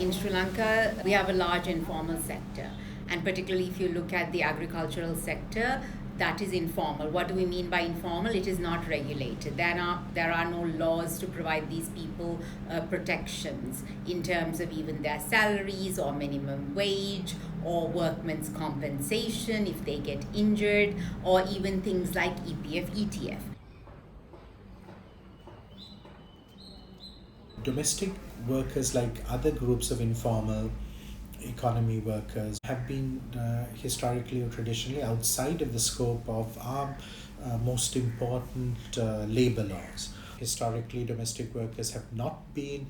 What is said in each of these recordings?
in Sri Lanka, we have a large informal sector. And particularly if you look at the agricultural sector, that is informal. What do we mean by informal? It is not regulated. There are no laws to provide these people protections in terms of even their salaries or minimum wage or workmen's compensation if they get injured, or even things like EPF, ETF. Domestic workers, like other groups of informal economy workers, have been historically or traditionally outside of the scope of our most important labor laws. Historically, domestic workers have not been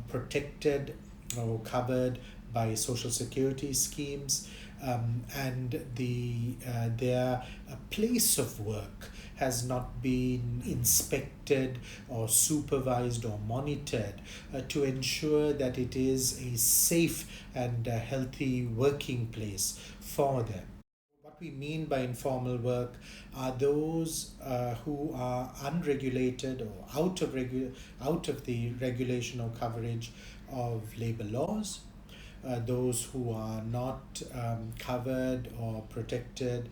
protected or covered by social security schemes, and their place of work has not been inspected or supervised or monitored to ensure that it is a safe and healthy working place for them. What we mean by informal work are those who are unregulated or out of the regulation or coverage of labor laws, those who are not covered or protected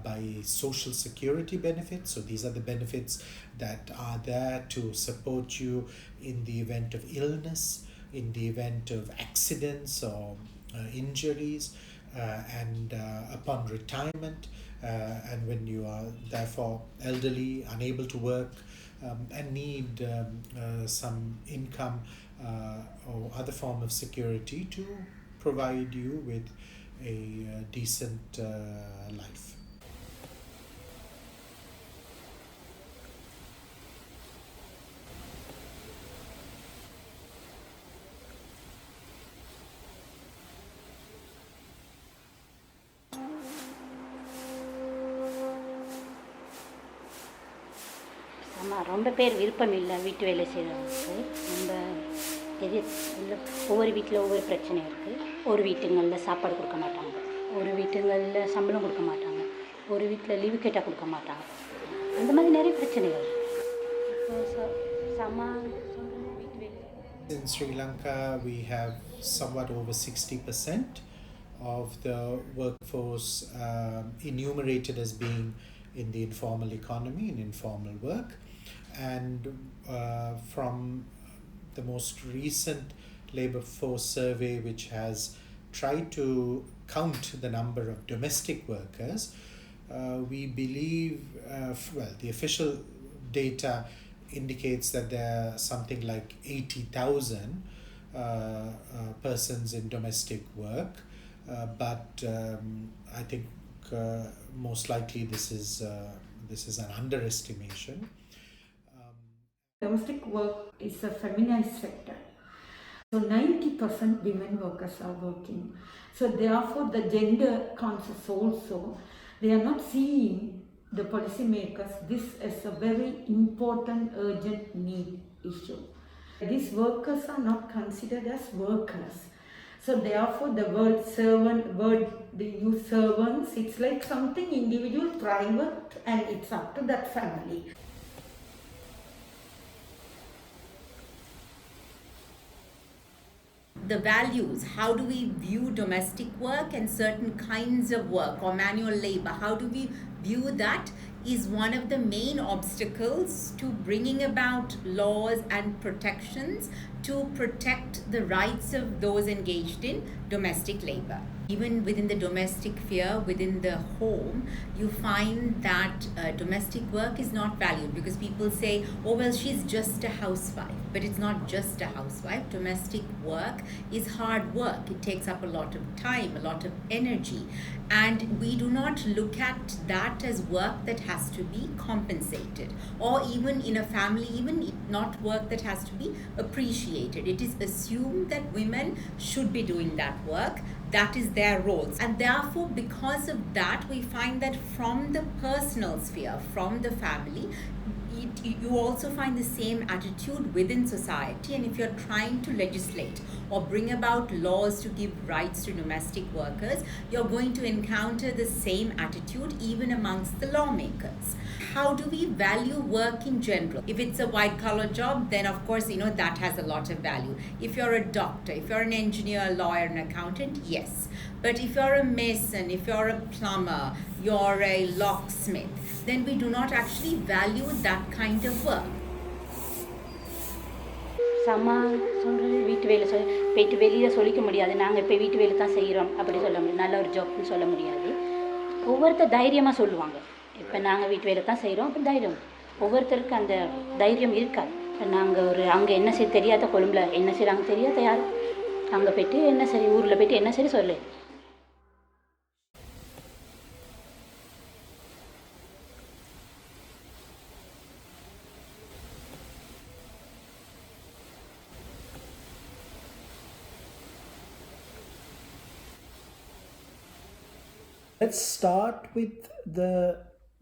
by social security benefits. So these are the benefits that are there to support you in the event of illness, in the event of accidents or injuries, and upon retirement, and when you are therefore elderly, unable to work, and need some income or other form of security to provide you with a decent life. ரொம்ப பேர் விருப்பம் இல்லை வீட்டு வேலை செய்கிறவங்களுக்கு. ரொம்ப ஒவ்வொரு வீட்டில் ஒவ்வொரு பிரச்சனை இருக்குது. ஒரு வீட்டுங்களில் சாப்பாடு கொடுக்க மாட்டாங்க, ஒரு வீட்டுங்களில் சம்பளம் கொடுக்க மாட்டாங்க, ஒரு வீட்டில் லீவு கேட்டால் கொடுக்க மாட்டாங்க. அந்த மாதிரி நிறைய பிரச்சனைகள். In Sri Lanka, we have somewhat over 60% of the workforce enumerated as being in the informal economy, in informal work. And from the most recent labor force survey, which has tried to count the number of domestic workers, we believe, the official data indicates that there are something like 80,000 persons in domestic work, but I think most likely this is an underestimation. Domestic work is a feminized sector. So 90% women workers are working. So therefore the gender conscious also, they are not seeing the policymakers this as a very important urgent need issue. These workers are not considered as workers. So therefore the word they use servants, it's like something individual, private, and it's up to that family. The values, how do we view domestic work and certain kinds of work or manual labor, how do we view that, is one of the main obstacles to bringing about laws and protections to protect the rights of those engaged in domestic labor. Even within the domestic sphere, within the home, you find that domestic work is not valued because people say, oh well, she's just a housewife. But it's not just a housewife. Domestic work is hard work. It takes up a lot of time, a lot of energy. And we do not look at that as work that has to be compensated. Or even in a family, even not work that has to be appreciated. It is assumed that women should be doing that work. That is their roles. And therefore, because of that, we find that from the personal sphere, from the family, you also find the same attitude within society. And if you're trying to legislate or bring about laws to give rights to domestic workers, you're going to encounter the same attitude even amongst the lawmakers. How do we value work in general? If it's a white collar job, then of course, that has a lot of value. If you're a doctor, if you're an engineer, a lawyer, an accountant, yes. But if you're a mason, if you're a plumber, you're a locksmith, then we do not actually value that kind of work. சம்மா சொல்கிறது வீட்டு வேலை போயிட்டு வெளியில் சொல்லிக்க முடியாது, நாங்கள் இப்போ வீட்டு வேலை தான் செய்கிறோம் அப்படி சொல்ல முடியும், நல்ல ஒரு ஜாப்னு சொல்ல முடியாது. ஒவ்வொருத்தர் தைரியமாக சொல்லுவாங்க, இப்போ நாங்கள் வீட்டு வேலை தான் செய்கிறோம் அப்படி தைரியம். ஒவ்வொருத்தருக்கு அந்த தைரியம் இருக்காது. இப்போ நாங்கள் அங்கே என்ன சரி தெரியாத, கொழும்புல என்ன செய்கிறாங்க தெரியாத யாரும், அங்கே போய்ட்டு என்ன சரி, ஊரில் போய்ட்டு என்ன சரி சொல்லு. Let's start with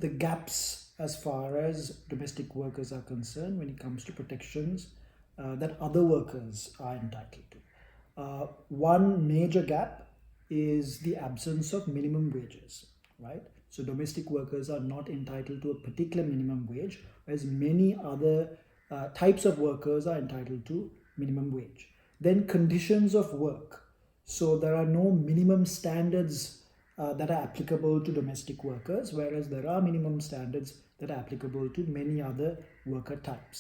the gaps as far as domestic workers are concerned when it comes to protections that other workers are entitled to. One major gap is the absence of minimum wages, right? So domestic workers are not entitled to a particular minimum wage, whereas many other types of workers are entitled to minimum wage. Then conditions of work. So there are no minimum standards that are applicable to domestic workers, whereas there are minimum standards that are applicable to many other worker types.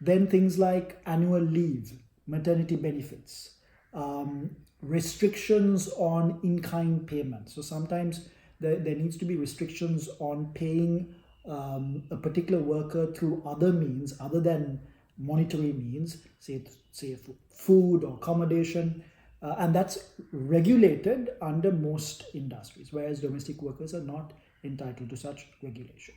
Then things like annual leave, maternity benefits, restrictions on in-kind payments. So sometimes there needs to be restrictions on paying a particular worker through other means other than monetary means, say food or accommodation. And that's regulated under most industries, whereas domestic workers are not entitled to such regulation.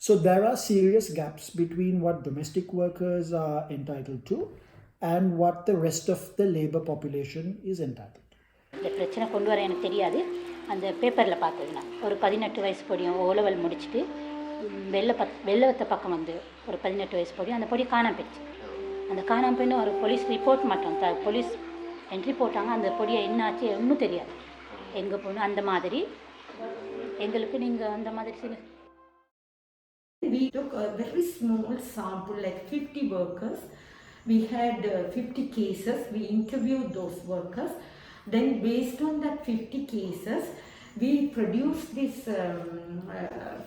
So there are serious gaps between what domestic workers are entitled to and what the rest of the labor population is entitled to. இந்த பிரச்சனை கொண்டு வர எனக்கு தெரியாது. அந்த பேப்பரில் பார்த்ததுன்னா ஒரு 18 வயசு பொடியும் ஓ லெவல் முடிச்சுட்டு வெள்ளவத்த பக்கம் வந்து ஒரு 18 வயசு பொடியும் அந்த பொடி காணாம போயிடுச்சு. அந்த காணாம போயின்னு ஒரு போலீஸ் ரிப்போர்ட் மாட்டோம், போலீஸ் என்ட்ரி போட்டாங்க. அந்த பொடியை என்னாச்சு ஒன்றும் தெரியாது, எங்கே போகணும் அந்த மாதிரி. எங்களுக்கு நீங்கள் அந்த மாதிரி சில We took a very small sample, like 50 workers. We had 50 cases. We interviewed those workers. Then based on that 50 cases, we produced this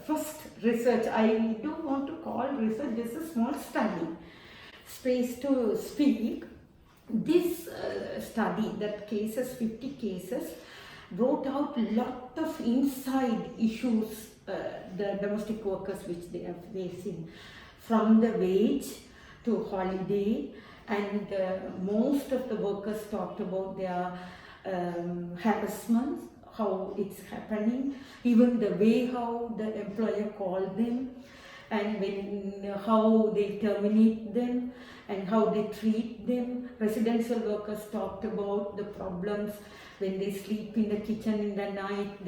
first research. I don't want to call research, this is a small study. Space to speak. This study, that cases, 50 cases, brought out a lot of inside issues the domestic workers which they are facing, from the wage to holiday, and most of the workers talked about their harassment, how it's happening, even the way how the employer called them, and how they terminate them and how they treat them. Residential workers talked about the problems when they sleep in the kitchen in the night,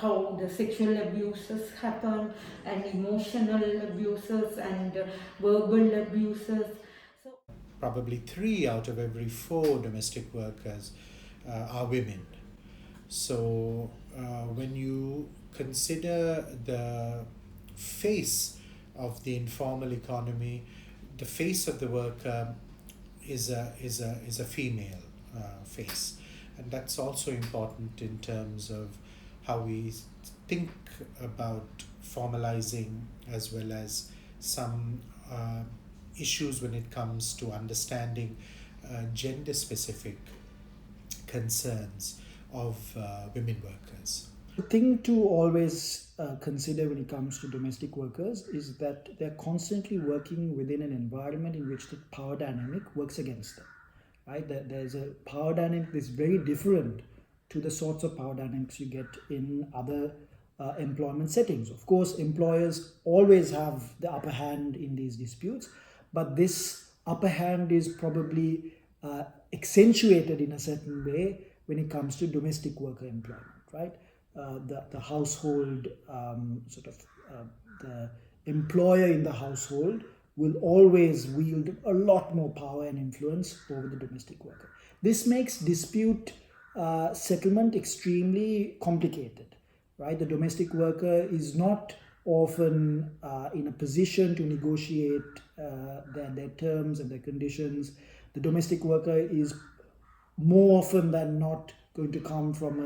how the sexual abuses happen, and emotional abuses and verbal abuses. So probably 3 out of every 4 domestic workers are women. So when you consider the face of the informal economy, the face of the worker is a female face, and that's also important in terms of how we think about formalizing, as well as some issues when it comes to understanding gender specific concerns of women workers. The thing to always consider when it comes to domestic workers is that they're constantly working within an environment in which the power dynamic works against them. Right? There's a power dynamic that's very different to the sorts of power dynamics you get in other employment settings. Of course, employers always have the upper hand in these disputes, but this upper hand is probably accentuated in a certain way when it comes to domestic worker employment, right? The household the employer in the household will always wield a lot more power and influence over the domestic worker. This makes dispute settlement extremely complicated, right? The domestic worker is not often in a position to negotiate their terms and their conditions. The domestic worker is more often than not going to come from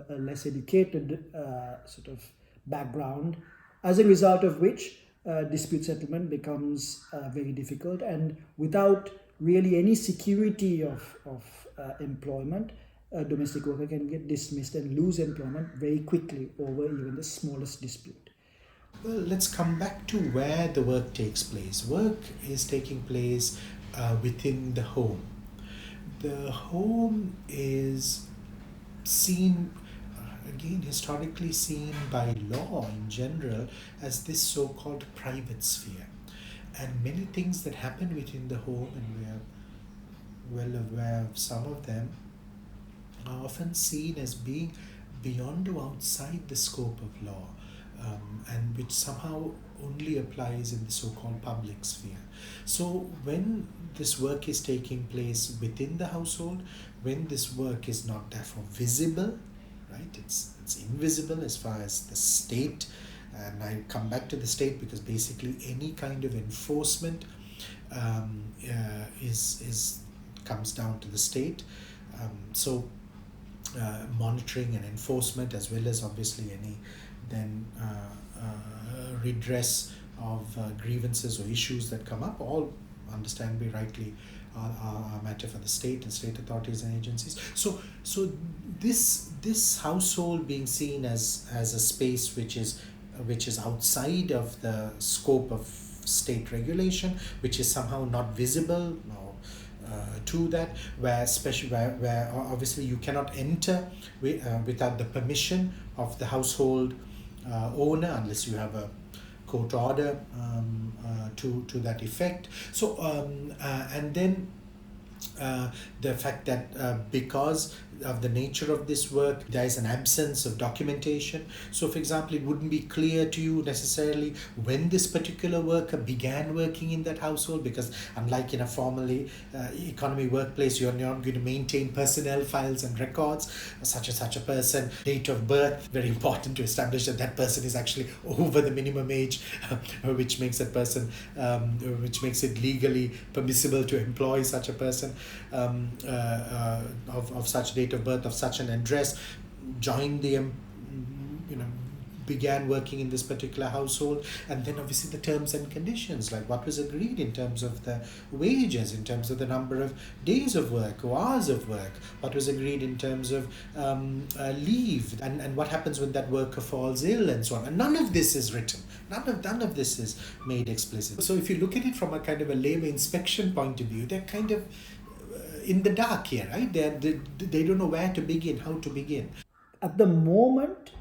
a less educated sort of background, as a result of which dispute settlement becomes very difficult, and without really any security of employment, a domestic worker can get dismissed and lose employment very quickly over even the smallest dispute. Well, let's come back to where the work takes place. Work is taking place within the home. The home is seen, again, historically seen by law in general as this so-called private sphere. And many things that happen within the home, and we are well aware of some of them, are often seen as being beyond or outside the scope of law, and which somehow only applies in the so-called public sphere. So when this work is taking place within the household, when this work is not therefore visible, right, it's invisible as far as the state, and I come back to the state because basically any kind of enforcement is comes down to the state. So monitoring and enforcement, as well as obviously any then redress of grievances or issues that come up, all understandably rightly are a matter for the state and state authorities and agencies. So this household being seen as a space which is outside of the scope of state regulation, which is somehow not visible to that, where obviously you cannot enter without the permission of the household owner unless you have a court order to that effect. So and then the fact that because of the nature of this work, there is an absence of documentation. So for example, it wouldn't be clear to you necessarily when this particular worker began working in that household, because unlike in a formally economy workplace, you're not going to maintain personnel files and records, such a person, date of birth, very important to establish that that person is actually over the minimum age, which makes that person, which makes it legally permissible to employ such a person, of such date of birth, of such an address, joined the began working in this particular household, and then obviously the terms and conditions, like what was agreed in terms of the wages, in terms of the number of days of work or hours of work, what was agreed in terms of leave, and what happens when that worker falls ill, and so on. And none of this is written. None of this is made explicit. So if you look at it from a kind of a labor inspection point of view, they're kind of in the dark here, right? They don't know where to begin, how to begin. At the moment,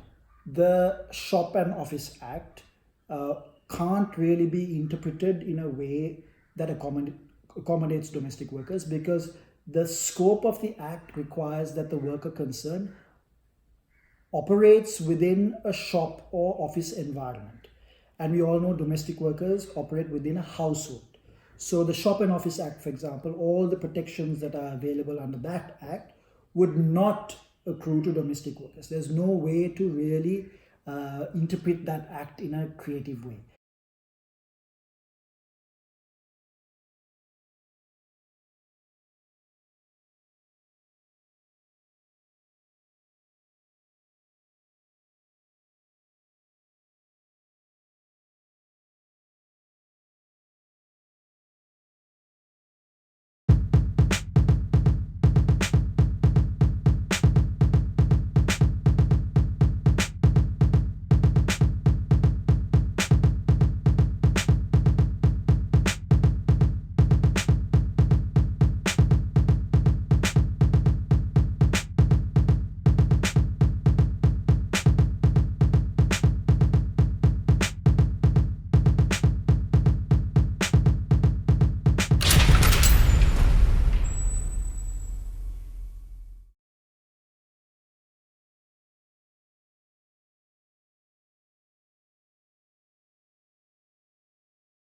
the Shop and Office Act can't really be interpreted in a way that accommodates domestic workers, because the scope of the Act requires that the worker concerned operates within a shop or office environment. And we all know domestic workers operate within a household. So the Shop and Office Act, for example, all the protections that are available under that Act would not accrue to domestic workers. There's no way to really interpret that Act in a creative way.